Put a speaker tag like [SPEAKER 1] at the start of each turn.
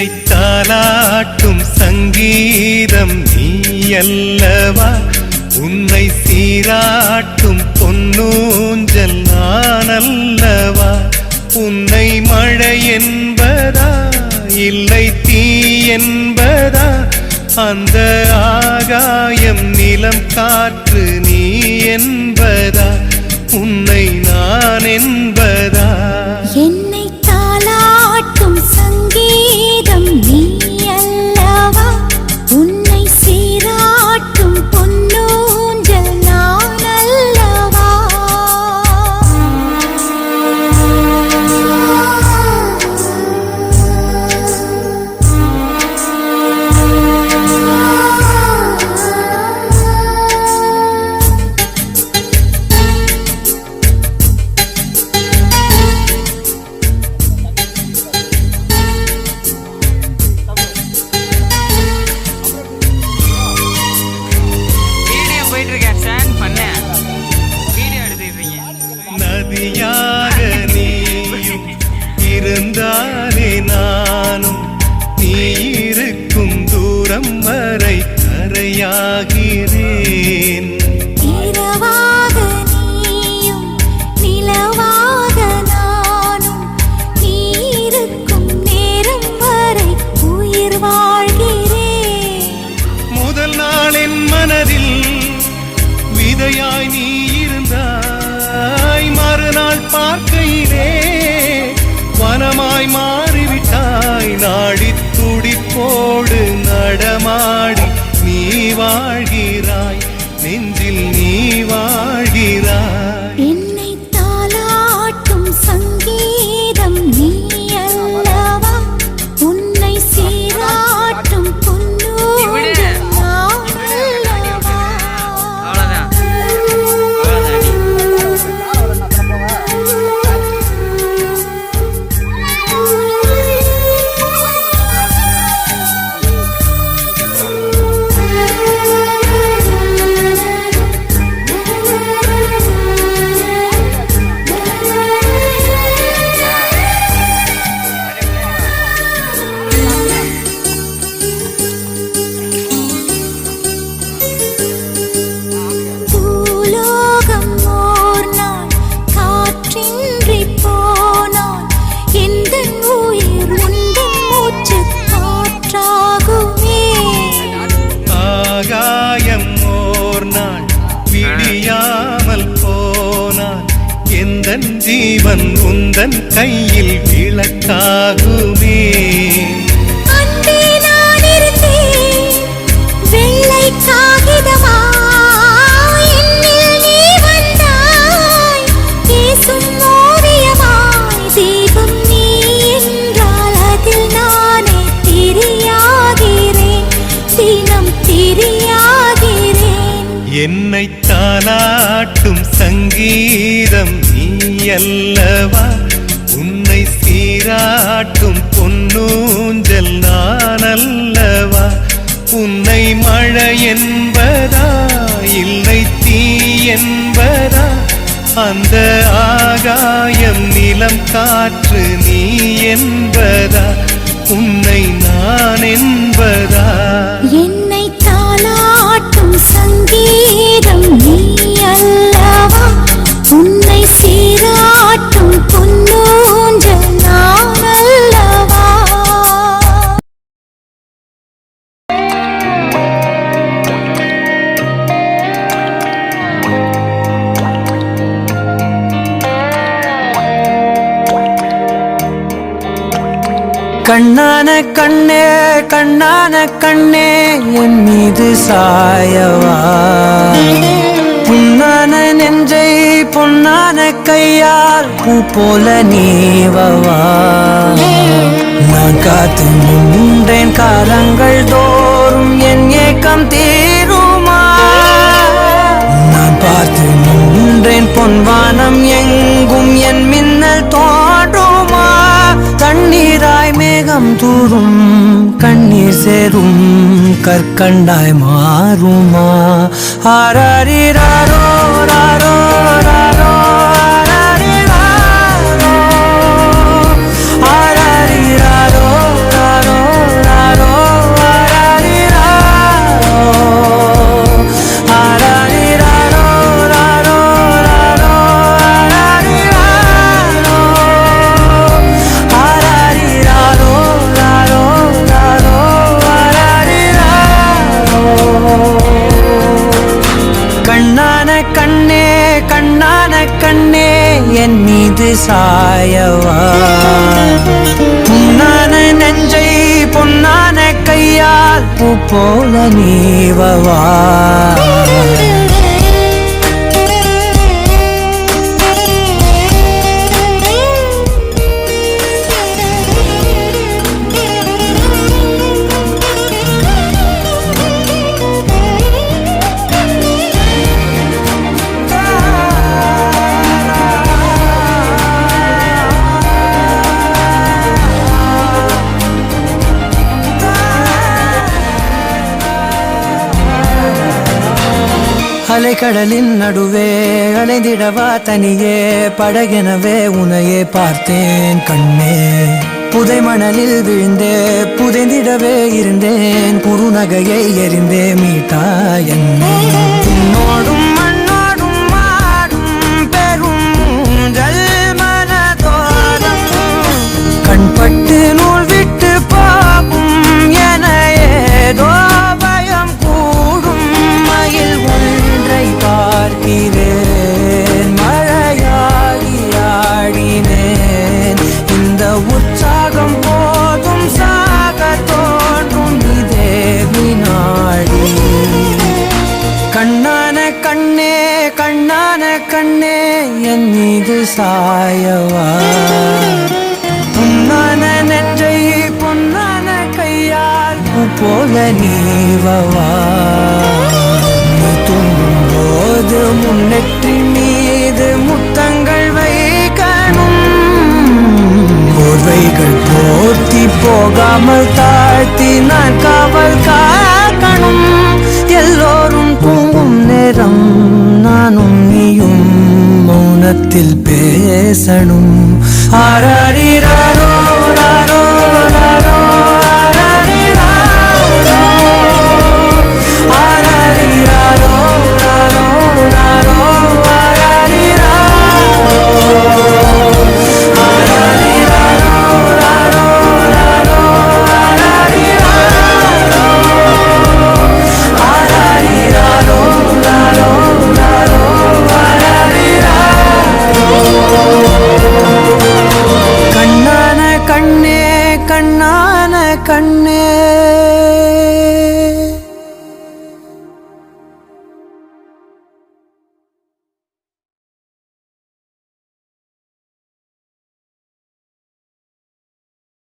[SPEAKER 1] என்னை தாலாட்டும் சங்கீதம் நீ அல்லவா, உன்னை சீராட்டும் பொன்னூஞ்சல் நான் அல்லவா. உன்னை மழை என்பதா இல்லை தீ என்பதா, அந்த ஆகாயம் நிலம் காற்று நீ என்பதா, உன்னை நான் என்பதா.
[SPEAKER 2] என்னை தாலாட்டும் சங்கீதம் நீ அல்லவா, உன்னை சீராட்டும் பொன்னூஞ்சல் நான் அல்லவா.
[SPEAKER 1] நதியாக நீயும் இருந்தாலே நானும், நீ இருக்கும் தூரம் வரை கரையாகிறேன்.
[SPEAKER 2] இரவாக நீயும் நிலவாக நானும், நீ இருக்கும் நேரம் வரை உயிர் வாழ்கிறேன்.
[SPEAKER 1] முதல் நாள் என் மனதில் விதையாய் நீ இருந்தாய், மறுநாள் பார்க்கையிலே வனமாய் மாறிவிட்டாய். நாடி துடிப்போடு நடமாடி நீ வாழ்கிறாய், நெஞ்சில் நீ வாழ்கிறாய்.
[SPEAKER 2] என்னை தாலாட்டும் சங்கீதம் நீ அல்லவா, உன்னை சீராட்டும் பொன்னூஞ்சல் நான் அல்லவா. பூலோகம் ஓர் நாள் காற்றின்றி போனால், எந்தன் உயிர் உந்தன் மூச்சு காற்றாகுமே.
[SPEAKER 1] ஆகாயம் ஓர் நாள் விடியாமல் போனால், எந்தன் ஜீவன் உந்தன் கையில் விளக்காகுமே.
[SPEAKER 2] அன்பே நான் இருந்தேன் வெள்ளை காகிதமாய், என்னில் நீ வந்தாய் பேசும் ஓவியமாய். தீபம் நீ என்றால் அதில் நானே திரியாகிறேன், தினம் திரியாகிறேன்.
[SPEAKER 1] என்னை தாலாட்டும் சங்கீதம் நீ அல்லவா, உன்னை சீராட்டும் பொன்னூஞ்சல் நான் அல்லவா. உன்னை மழை என்பதா இல்லை தீ என்பதா, அந்த ஆகாயம் நிலம் காற்று நீ என்பதா, உன்னை நான் என்பதா.
[SPEAKER 2] என்னை தாலாட்டும் சங்கீதம் நீ அல்லவா, உன்னை சீராட்டும் பொன்னூஞ்சல் நான் அல்லவா.
[SPEAKER 3] கண்ணான கண்ணே கண்ணான கண்ணே என் மீது சாயவா, புண்ணான நெஞ்சை பொன்னான கையால் பூ போல நீவவா. நான் காத்து நின்றேன் காலங்கள் தோறும் என் ஏக்கம் தீருமா. நான் பார்த்து நின்றேன் பொன்வானம் எங்கும் என் மின்னல் தோன்றுமா. தண்ணீராய் மேகம் தூரும் கண்ணீர் சேரும் கற்கண்டாய் மாறுமா. ஆராரிராரோ ராரோ ராரோ ஆராரிராரோ ஆராரிராரோ ராரோ பூ போல நீவவா அலைக்கடலின் நடுவே அலைந்திடவா தனியே படகெனவே உனையே பார்த்தேன் கண்ணே புதை மணலில் விழுந்தே புதைந்திடவே இருந்தேன் குறுநகையை எறிந்தே மீட்டா என்னை உன்னோடும் மண்ணோடும் மாடும் பெரும் ஊஞ்சல் மனதோரம் கண்பட்டு நூல் விட்டு போகும் என ஏதோ பயம் கூடும் மயில் ஒன்றை பார்க்கிறேன் மழையாகி ஆடினேன் இந்த உற்சாகம் போதும் சாக தோன்றும் இதே வினாடி கண்ணான கண்ணே கண்ணான கண்ணே என் மீது சாயவா பொன்னான நெற்றை பொன்னான கையால் பூ போல நீவவா நீ தூங்கும்போது முன்னெற்றி மீது முத்தங்கள் வைக்கணும் போர்வைகள் போர்த்தி போகாமல் தாழ்த்தி நான் காவல் காக்கணும் எல்லோரும் தூங்கும் நேரம் நானும் நீயும் மௌனத்தில் பேசணும் ஆராரிராரோ ராரோ